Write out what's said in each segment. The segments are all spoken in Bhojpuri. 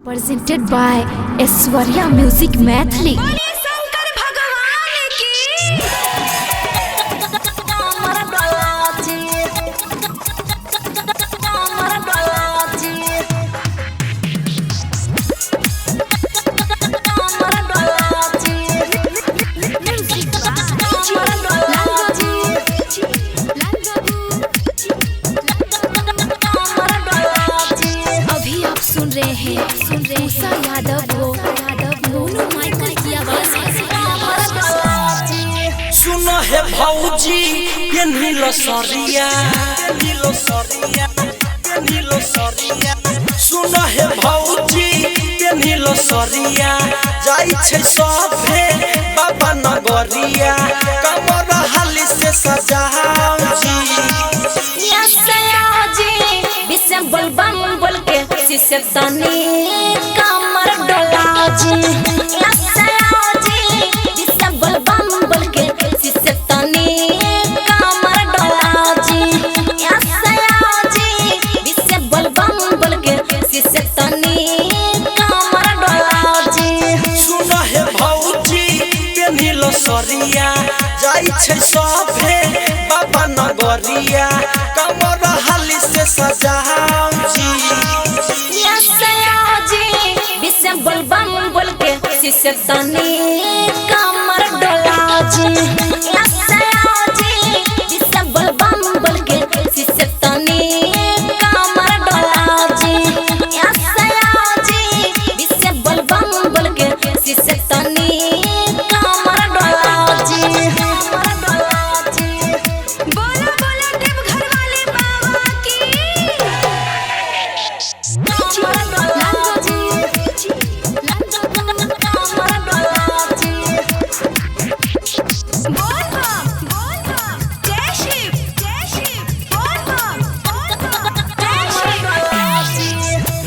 Presented by Aishwarya Music Mathli. सुन रहे हैं उषा यादव मोनू माइकल की आवाज। सुनो है भौजी ये नीलो सरिया सुनो है भौजी ये नीलो सरिया जाई छे सभे बाबा नगरिया कमर हाली से सजाओ जी बोल बम बोल के शिष्य तनी कमर डोला जी बोल बम बोल के शिष्य तनी कमर डोला जी बोल बम बोल के शिष्य तनी कमर डोला जी। सुनो है भौजी ये नीलो सरिया जाई छे सभे बाबा नगरिया कमर हाली से सजाओ जी बोल बम बोल के शिष्य तनी कमर डोला जी बोल बम बोल के शिष्य तनी कमर डोला जी बोल बम बोल के शिष्य तनी कमर डोला जी। बोला बोला देव घर वाले बाबा की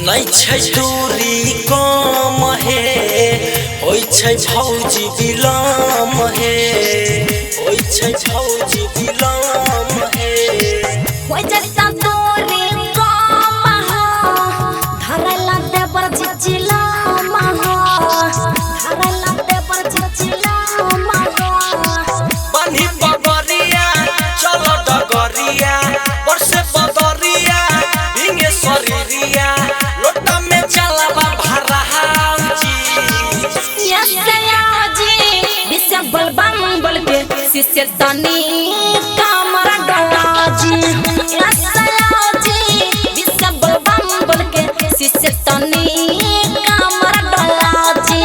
नहीं छै दूरी कम हे होई छै भौजी बिलम हे होई छै भौजी बिलम हे होई जता दूरी कम हो धरला देवर चिचिला हो धरला देवर चिचिला हो बनी बगरिया चलो डगरिया वर्षे बदरिया भिंगे शरीरिया लोटा में चलावा भरा जी बोल बम बोल के शिष्य तनी कमर डोला जी बोल बम बोल के शिष्य तनी कमर डोला जी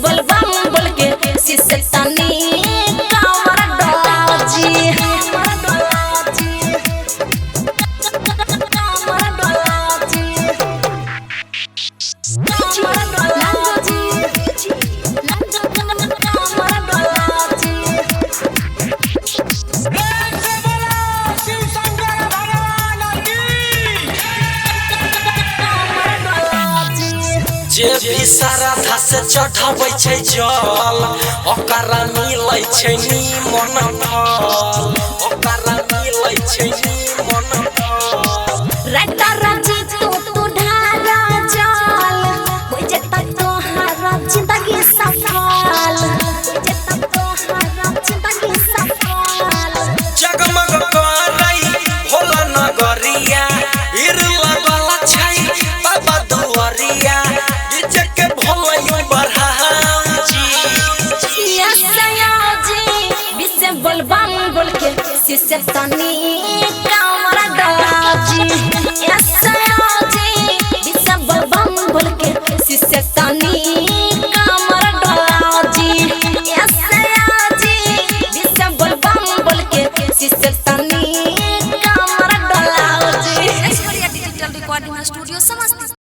बोल बम बोल के शिष्य तनी कमर डोला जी। जे भी सारा धस चढ़ाबै छै जल ओकरा मिलै छै निमन फल ओकरा मिलै छै निमन फल राता राजी तू ढारा जल हो जता तोहारा जिंदगी सफल हो जता तोहारा जिंदगी सफल जगमग करै भोला नगरिया हीर लगल छै बाबा दुआरिया डीजे के भोलै बढ़ाऊ जी बोल बम बोल के शिष्य तनी